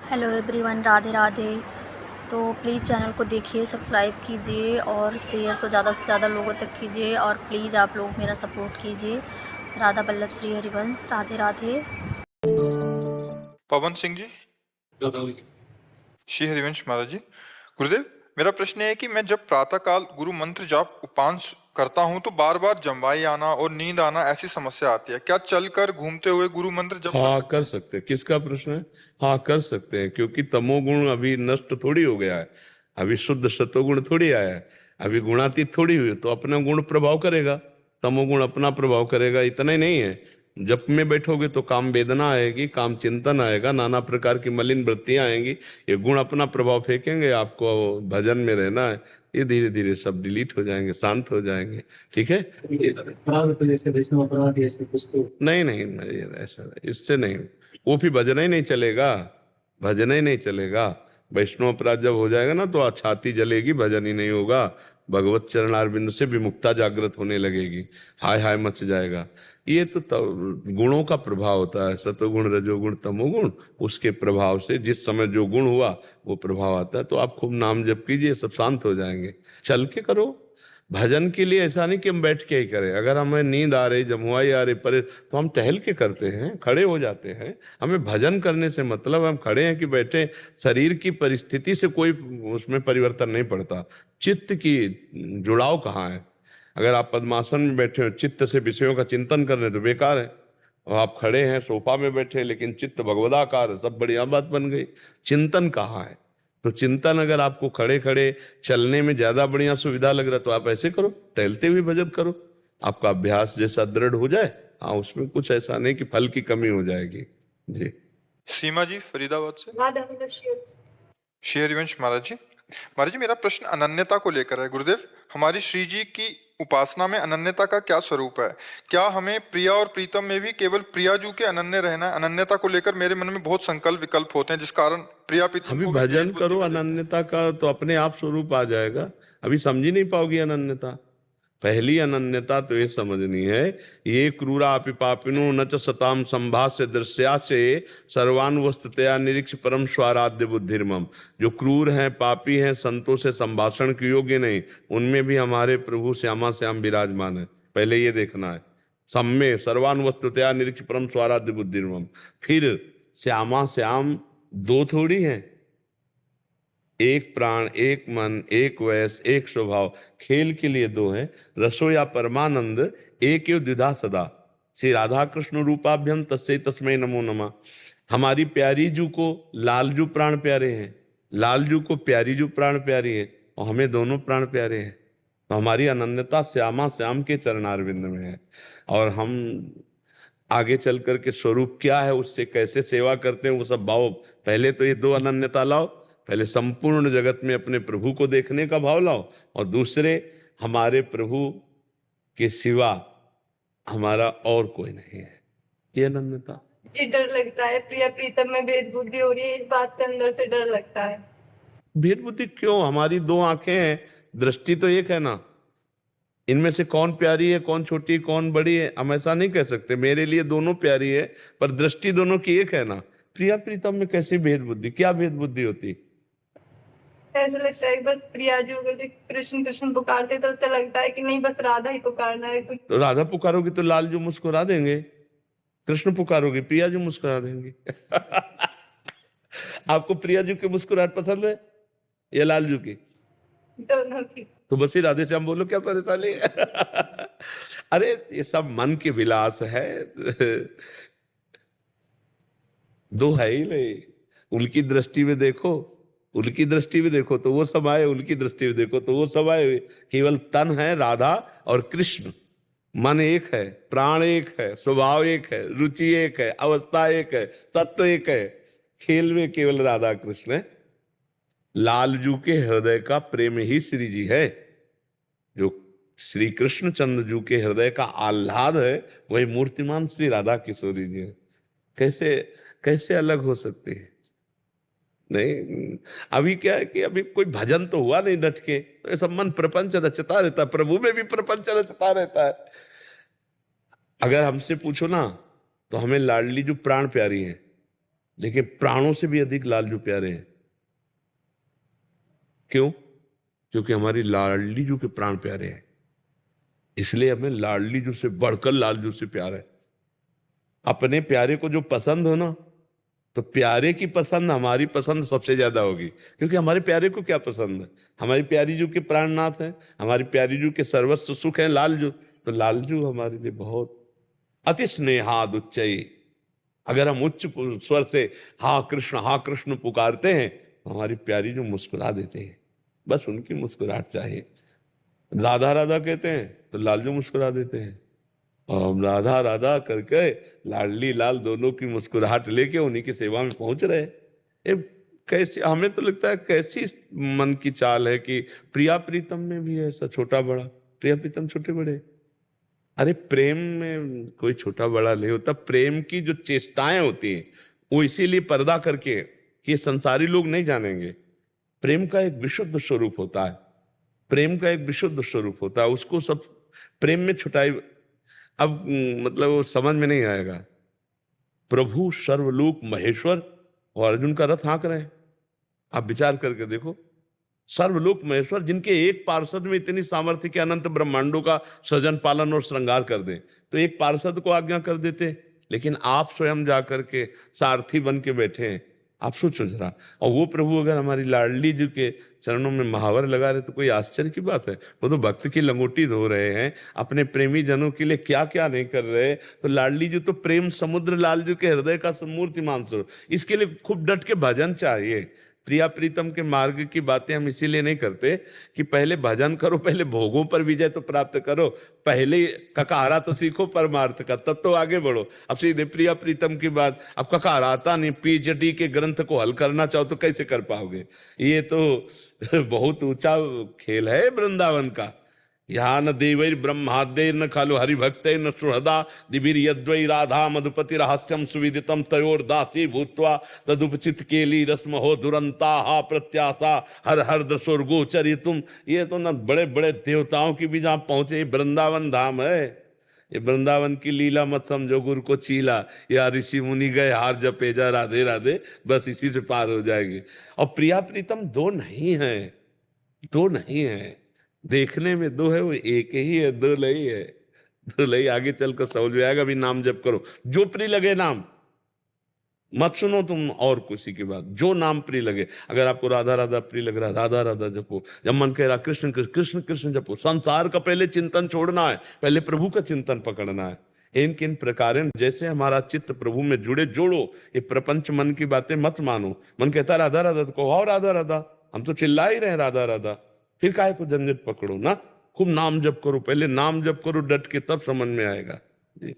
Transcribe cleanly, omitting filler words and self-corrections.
Hello everyone, Radhe Radhe. तो please channel को देखिए, सब्सक्राइब कीजिए और शेयर तो ज़्यादा से ज़्यादा लोगों तक कीजिए और प्लीज़ आप लोग मेरा सपोर्ट कीजिए। राधा बल्लभ श्री हरिवंश, राधे राधे। पवन सिंह जी, श्री हरिवंश महाराज जी। गुरुदेव, मेरा प्रश्न है कि मैं जब प्रातःकाल गुरु मंत्र जाप उपांश करता हूँ तो बार बार जम्वाई आना और नींद आना ऐसी समस्या आती है। क्या चलकर घूमते हुए गुरु मंत्र जप कर हाँ सकते कर हैं? सकते हैं। किसका प्रश्न है? हाँ कर सकते हैं, क्योंकि तमोगुण अभी नष्ट थोड़ी हो गया है, अभी शुद्ध सतोगुण थोड़ी आया है, अभी गुणातीत थोड़ी हुई, तो अपना गुण प्रभाव करेगा, तमोगुण अपना प्रभाव करेगा। इतना ही नहीं है, जप में बैठोगे तो काम वेदना आएगी, काम चिंतन आएगा, नाना प्रकार की मलिन वृत्तियां आएंगी, ये गुण अपना प्रभाव फेंकेंगे। आपको भजन में रहना है, ये धीरे धीरे सब डिलीट हो जाएंगे, शांत हो जाएंगे। ठीक है? अपराध तो जैसे वैष्णव अपराध ऐसे कुछ तो नहीं नहीं नहीं, ऐसा इससे नहीं, वो फिर भजन ही नहीं चलेगा, भजन ही नहीं चलेगा। वैष्णव अपराध जब हो जाएगा ना तो छाती जलेगी, भजन ही नहीं होगा। भगवत चरणारविंद से विमुक्ता जागृत होने लगेगी, हाय हाय मच जाएगा। ये तो गुणों का प्रभाव होता है, सतोगुण रजोगुण तमोगुण, उसके प्रभाव से जिस समय जो गुण हुआ वो प्रभाव आता है। तो आप खूब नाम जप कीजिए, सब शांत हो जाएंगे। चल के करो भजन के लिए, ऐसा नहीं कि हम बैठ के ही करें। अगर हमें नींद आ रही, जमुआई आ रही, परे, तो हम टहल के करते हैं, खड़े हो जाते हैं। हमें भजन करने से मतलब हम खड़े हैं कि बैठे, शरीर की परिस्थिति से कोई उसमें परिवर्तन नहीं पड़ता। चित्त की जुड़ाव कहाँ है? अगर आप पद्मासन में बैठे हो, चित्त से विषयों का चिंतन कर रहे हैं तो बेकार है। और आप खड़े हैं सोफा में बैठे लेकिन चित्त भगवदाकार है, सब बढ़िया बात बन गई। चिंतन कहाँ है? तो चिंतन अगर आपको खड़े खड़े चलने में ज्यादा बढ़िया सुविधा लग रहा है तो आप ऐसे करो, टहलते हुए भजन करो। आपका अभ्यास जैसा दृढ़ हो जाए, हाँ, उसमें कुछ ऐसा नहीं कि फल की कमी हो जाएगी। जी। सीमा जी, फरीदाबाद से। राधा बल्लभ श्री हरिवंश महाराज जी। महाराज जी, मेरा प्रश्न अनन्यता को लेकर है। गुरुदेव, हमारी श्री जी की उपासना में अनन्यता का क्या स्वरूप है? क्या हमें प्रिया और प्रीतम में भी केवल प्रियाजू के अनन्य रहना है? अनन्यता को लेकर मेरे मन में बहुत संकल्प विकल्प होते हैं, जिस कारण प्रिया प्रीतम अभी को भी भेद भजन बुद्धि करो बन जाती है। अनन्यता का, तो अपने आप स्वरूप आ जाएगा। अभी समझ ही नहीं पाओगी अनन्यता। पहली अनन्यता तो ये समझनी है, ये क्रूरा अपि पापिनो न च सताम संभाष्य दृश्या से सर्वानुवस्थतया निरीक्ष परम स्वाराध्य बुद्धिर्मम। जो क्रूर हैं, पापी हैं, संतों से संभाषण के योग्य नहीं, उनमें भी हमारे प्रभु श्यामा श्याम विराजमान है। पहले ये देखना है। सम्मे सर्वानुवस्थतया निरीक्ष परम स्वाराध्य बुद्धिर्मम। फिर श्यामा श्याम दो थोड़ी हैं, एक प्राण, एक मन, एक वयस, एक स्वभाव। खेल के लिए दो हैं, रसो या परमानंद, एक यो द्विधा सदा। श्री राधा कृष्ण रूपाभ्यम तस्मै तस्मै नमो नमः। हमारी प्यारी जू को लालजू प्राण प्यारे हैं, लालजू को प्यारी जू प्राण प्यारी है, और हमें दोनों प्राण प्यारे हैं। तो हमारी अनन्यता श्यामा श्याम के चरणारविंद में है। और हम आगे चल करके स्वरूप क्या है, उससे कैसे सेवा करते हैं, वो सब भाव। पहले तो ये दो अनन्यता लाओ, पहले संपूर्ण जगत में अपने प्रभु को देखने का भाव लाओ, और दूसरे हमारे प्रभु के सिवा हमारा और कोई नहीं है, ये अनन्यता। जी डर लगता है, प्रिया प्रीतम में भेद बुद्धि हो रही है, इस बात के अंदर से डर लगता है। भेद बुद्धि क्यों? हमारी दो आंखें हैं, दृष्टि तो एक है ना। इनमें से कौन प्यारी है, कौन छोटी है, कौन बड़ी है, हम ऐसा नहीं कह सकते। मेरे लिए दोनों प्यारी है, पर दृष्टि दोनों की एक है ना। प्रिया प्रीतम में कैसी भेद बुद्धि? क्या भेद बुद्धि होती? ऐसा लगता है बस प्रिया जो कृष्ण कृष्ण पुकारते तो उससे लगता है कि नहीं, बस राधा ही पुकारना है कुछ। तो राधा पुकारोगी तो लालजू मुस्कुरा देंगे, कृष्ण पुकारोगी प्रियाजू मुस्कुरा देंगे। आपको प्रियाजू की मुस्कुराहट पसंद है या लालजू की? दोनों की। तो बस फिर राधे श्याम बोलो, क्या परेशानी है? अरे ये सब मन के विलास है। दो है ही नहीं। उनकी दृष्टि में देखो, उनकी दृष्टि में देखो तो वो समाये, उनकी दृष्टि में देखो तो वो समाये। केवल तन है राधा और कृष्ण, मन एक है, प्राण एक है, स्वभाव एक है, रुचि एक है, अवस्था एक है, तत्व एक है। खेल में केवल राधा कृष्ण है। लालजू के हृदय का प्रेम ही श्री जी है। जो श्री कृष्ण चंद्र जू के हृदय का आह्लाद है, वही मूर्तिमान श्री राधा किशोरी जी है। कैसे कैसे अलग हो सकते हैं? नहीं। अभी क्या है कि अभी कोई भजन तो हुआ नहीं डट के, तो ऐसा मन प्रपंच रचता रहता है, प्रभु में भी प्रपंच रचता रहता है। अगर हमसे पूछो ना, तो हमें लाडली जो प्राण प्यारी है, लेकिन प्राणों से भी अधिक लालजू प्यारे हैं। क्यों? क्योंकि हमारी लाडली जू के प्राण प्यारे हैं, इसलिए हमें लाडली जू से बढ़कर लालजू से प्यार है। अपने प्यारे को जो पसंद हो ना, तो प्यारे की पसंद हमारी पसंद सबसे ज्यादा होगी, क्योंकि हमारे प्यारे को क्या पसंद है। हमारी प्यारी जू के प्राणनाथ है, हमारी प्यारी जू के सर्वस्व सुख है लालजू, तो लालजू हमारे लिए बहुत अति स्नेहाद उच्चई। अगर हम उच्च स्वर से हाँ कृष्ण पुकारते हैं तो हमारी प्यारी जो मुस्कुरा देते हैं, बस उनकी मुस्कुराहट चाहिए। राधा राधा कहते हैं तो लालजू मुस्कुरा देते हैं, और हम राधा राधा करके लाडली लाल दोनों की मुस्कुराहट लेके उन्हीं की सेवा में पहुंच रहे। ये कैसी, हमें तो लगता है कैसी मन की चाल है कि प्रिया प्रीतम में भी ऐसा छोटा बड़ा, प्रिया प्रीतम छोटे बड़े। अरे प्रेम में कोई छोटा बड़ा नहीं होता। प्रेम की जो चेष्टाएं होती हैं वो इसीलिए पर्दा करके कि ये संसारी लोग नहीं जानेंगे। प्रेम का एक विशुद्ध स्वरूप होता है, प्रेम का एक विशुद्ध स्वरूप होता है, उसको सब प्रेम में छुटाई। अब मतलब वो समझ में नहीं आएगा। प्रभु सर्वलोक महेश्वर और अर्जुन का रथ हाँक रहे हैं। आप विचार करके देखो, सर्वलोक महेश्वर जिनके एक पार्षद में इतनी सामर्थ्य के अनंत ब्रह्मांडों का सृजन पालन और श्रृंगार कर दे, तो एक पार्षद को आज्ञा कर देते, लेकिन आप स्वयं जाकर के सारथी बन के बैठे हैं। आप सोचो जरा, और वो प्रभु अगर हमारी लाडली जी के चरणों में महावर लगा रहे तो कोई आश्चर्य की बात है। वो तो भक्त की लंगोटी धो रहे हैं, अपने प्रेमी जनों के लिए क्या क्या नहीं कर रहे। तो लाडली जी तो प्रेम समुद्र, लालजू के हृदय का मूर्तिमान स्वरूप। इसके लिए खूब डट के भजन चाहिए। प्रिया प्रीतम के मार्ग की बातें हम इसीलिए नहीं करते कि पहले भजन करो, पहले भोगों पर विजय तो प्राप्त करो, पहले ककारा तो सीखो परमार्थ का, तब तो आगे बढ़ो। अब सीधे प्रिया प्रीतम की बात, अब ककारा आता नहीं, पीएचडी के ग्रंथ को हल करना चाहो तो कैसे कर पाओगे। ये तो बहुत ऊंचा खेल है वृंदावन का। यहाँ न देवैर ब्रह्माद्यैर न खलु हरिभक्तैर न सुहृदा दिवीर यद्वै राधा मधुपति रहस्यम सुविदितम तयोर दासी भूत्वा तदुपचित केली रस्म हो दुरंता हा प्रत्याशा हर हर दशोर्गोचरी तुम। ये तो न बड़े बड़े देवताओं की भी जहाँ पहुंचे, वृंदावन धाम है। ये वृंदावन की लीला मत समझो गुरु को चीला, या ऋषि मुनि गए हार जपे जा राधे राधे, बस इसी से पार हो जाएगी। और प्रिया प्रीतम दो नहीं है, दो नहीं है, देखने में दो है, वो एक ही है, दो नहीं है। दो नहीं, आगे चलकर समझ में आएगा। अभी नाम जप करो, जो प्रिय लगे नाम, मत सुनो तुम और किसी की बात, जो नाम प्रिय लगे। अगर आपको राधा राधा प्रिय लग रहा है, राधा राधा जपो। जब मन कह रहा कृष्ण कृष्ण कृष्ण कृष्ण जपो। संसार का पहले चिंतन छोड़ना है, पहले प्रभु का चिंतन पकड़ना है। इन किन प्रकार जैसे हमारा चित्त प्रभु में जुड़े, जोड़ो। ये प्रपंच मन की बातें मत मानो। मन कहता है राधा राधा तो कहो राधा राधा, हम तो चिल्ला ही रहे राधा राधा, फिर काहे को झंझट पकड़ो ना। खूब नाम जप करो, पहले नाम जप करो डट के, तब समझ में आएगा जी।